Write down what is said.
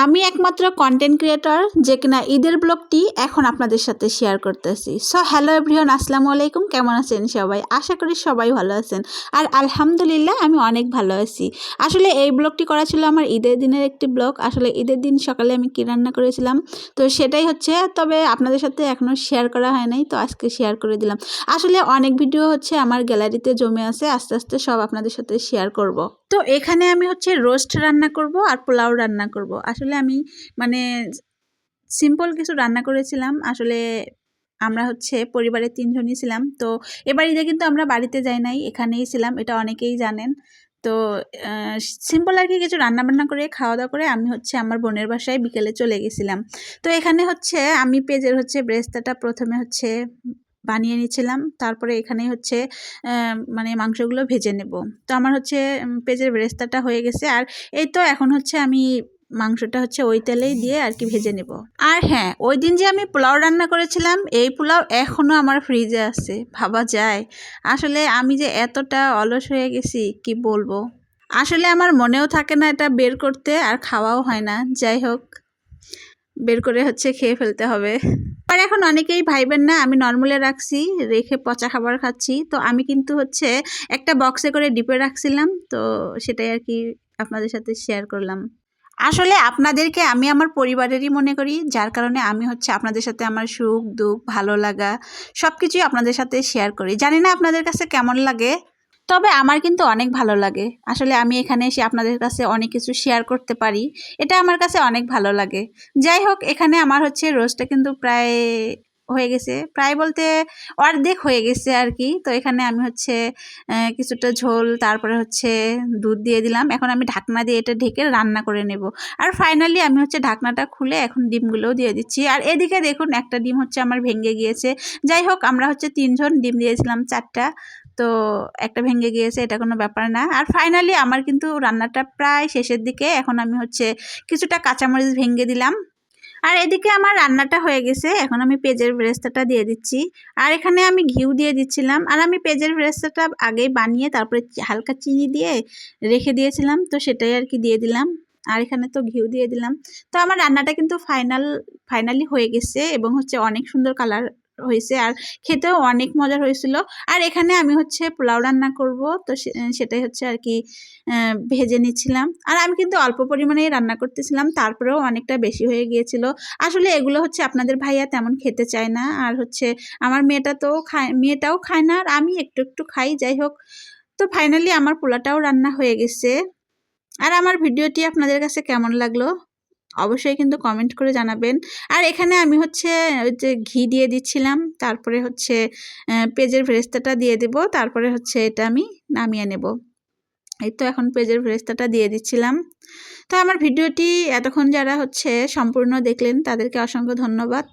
আমি একমাত্র content creator যে কিনা ঈদের ব্লগটি এখন আপনাদের সাথে শেয়ার করতেছি। সো হ্যালো এভরিওয়ান, আসসালামু আলাইকুম। কেমন আছেন সবাই? আশা করি সবাই ভালো আছেন। আর আলহামদুলিল্লাহ আমি অনেক ভালো আছি। আসলে এই ব্লগটি করা ছিল আমার ঈদের দিনের একটি ব্লগ। আসলে ঈদের দিন সকালে আমি কী রান্না করেছিলাম তো সেটাই হচ্ছে, তবে আপনাদের সাথে এখনও শেয়ার করা হয় নাই, তো আজকে শেয়ার করে দিলাম। আসলে অনেক ভিডিও হচ্ছে আমার গ্যালারিতে জমে আছে, আস্তে আস্তে সব আপনাদের সাথে শেয়ার করব। তো এখানে আমি হচ্ছে রোস্ট রান্না করব আর পোলাও রান্না করব। আসলে আমি মানে সিম্পল কিছু রান্না করেছিলাম। আসলে আমরা হচ্ছে পরিবারের ৩ জনই ছিলাম। তো এবার ঈদে কিন্তু আমরা বাড়িতে যাই নাই, এখানেই ছিলাম, এটা অনেকেই জানেন। তো সিম্পল আর কি কিছু রান্নাবান্না করে খাওয়া দাওয়া করে আমি হচ্ছে আমার বোনের বাসায় বিকেলে চলে গেছিলাম। তো এখানে হচ্ছে আমি পেঁয়াজের হচ্ছে ব্রেস্তাটা প্রথমে হচ্ছে বানিয়ে নিয়েছিলাম, তারপরে এখানে হচ্ছে মানে মাংসগুলো ভেজে নেব। তো আমার হচ্ছে পেঁয়াজের ব্রেস্তাটা হয়ে গেছে, আর এই তো এখন হচ্ছে আমি মাংসটা হচ্ছে ওই তেলেই দিয়ে আর কি ভেজে নেব। আর হ্যাঁ, ওই দিন যে আমি পোলাও রান্না করেছিলাম, এই পোলাও এখনও আমার ফ্রিজে আছে, ভাবা যায়। আসলে আমি যে এতটা অলস হয়ে গেছি কি বলবো। আসলে আমার মনেও থাকে না এটা বের করতে, আর খাওয়াও হয় না। যাই হোক, বের করে হচ্ছে খেয়ে ফেলতে হবে। আর এখন অনেকেই ভাইবেন না আমি নর্মালে রাখছি, রেখে পচা খাবার খাচ্ছি। তো আমি কিন্তু হচ্ছে একটা বক্সে করে ডিপে রাখছিলাম, তো সেটাই আর কি আপনাদের সাথে শেয়ার করলাম। আসলে আপনাদেরকে আমি আমার পরিবারেরই মনে করি, যার কারণে আমি হচ্ছে আপনাদের সাথে আমার সুখ দুঃখ ভালো লাগা সব কিছুই আপনাদের সাথে শেয়ার করি। জানি না আপনাদের কাছে কেমন লাগে, তবে আমার কিন্তু অনেক ভালো লাগে। আসলে আমি এখানে এসে আপনাদের কাছে অনেক কিছু শেয়ার করতে পারি, এটা আমার কাছে অনেক ভালো লাগে। যাই হোক, এখানে আমার হচ্ছে রোস্টটা কিন্তু প্রায় হয়ে গেছে, প্রায় বলতে অর্ধেক হয়ে গেছে আর কি। তো এখানে আমি হচ্ছে কিছুটা ঝোল, তারপরে হচ্ছে দুধ দিয়ে দিলাম। এখন আমি ঢাকনা দিয়ে এটা ঢেকে রান্না করে নেব। আর ফাইনালি আমি হচ্ছে ঢাকনাটা খুলে এখন ডিমগুলোও দিয়ে দিচ্ছি। আর এদিকে দেখুন একটা ডিম হচ্ছে আমার ভেঙে গিয়েছে। যাই হোক, আমরা হচ্ছে 3 জন, ডিম দিয়েছিলাম 4টা, তো একটা ভেঙে গিয়েছে, এটা কোনো ব্যাপার না। আর ফাইনালি আমার কিন্তু রান্নাটা প্রায় শেষের দিকে। এখন আমি হচ্ছে কিছুটা কাঁচামরিচ ভেঙে দিলাম। আর এদিকে আমার রান্নাটা হয়ে গেছে, এখন আমি পেঁয়াজের বেরেস্তাটা দিয়ে দিচ্ছি। আর এখানে আমি ঘিউ দিয়ে দিচ্ছিলাম। আর আমি পেঁয়াজের বেরেস্তাটা আগেই বানিয়ে তারপরে হালকা চিনি দিয়ে রেখে দিয়েছিলাম, তো সেটাই আর কি দিয়ে দিলাম। আর এখানে তো ঘিউ দিয়ে দিলাম। তো আমার রান্নাটা কিন্তু ফাইনালি হয়ে গেছে, এবং হচ্ছে অনেক সুন্দর কালার হয়েছে, আর খেতেও অনেক মজার হয়েছিল। আর এখানে আমি হচ্ছে পোলাও রান্না করব, তো সেটাই হচ্ছে আর কি ভেজে নিচ্ছিলাম। আর আমি কিন্তু অল্প পরিমাণেই রান্না করতেছিলাম, তারপরেও অনেকটা বেশি হয়ে গিয়েছিল। আসলে এগুলো হচ্ছে আপনাদের ভাইয়া তেমন খেতে চায় না, আর হচ্ছে আমার মেয়েটাও খায় না, আর আমি একটু একটু খাই। যাই হোক, তো ফাইনালি আমার পোলাটাও রান্না হয়ে গেছে। আর আমার ভিডিওটি আপনাদের কাছে কেমন লাগলো অবশ্যই কিন্তু কমেন্ট করে জানাবেন। আর এখানে আমি হচ্ছে ওই যে ঘি দিয়ে দিচ্ছিলাম, তারপরে হচ্ছে পেঁয়াজের বেরেস্তাটা দিয়ে দেব, তারপরে হচ্ছে এটা আমি নামিয়ে নেব। এই তো এখন পেঁয়াজের বেরেস্তাটা দিয়ে দিচ্ছিলাম। তো আমার ভিডিওটি এতক্ষণ যারা হচ্ছে সম্পূর্ণ দেখলেন তাদেরকে অসংখ্য ধন্যবাদ।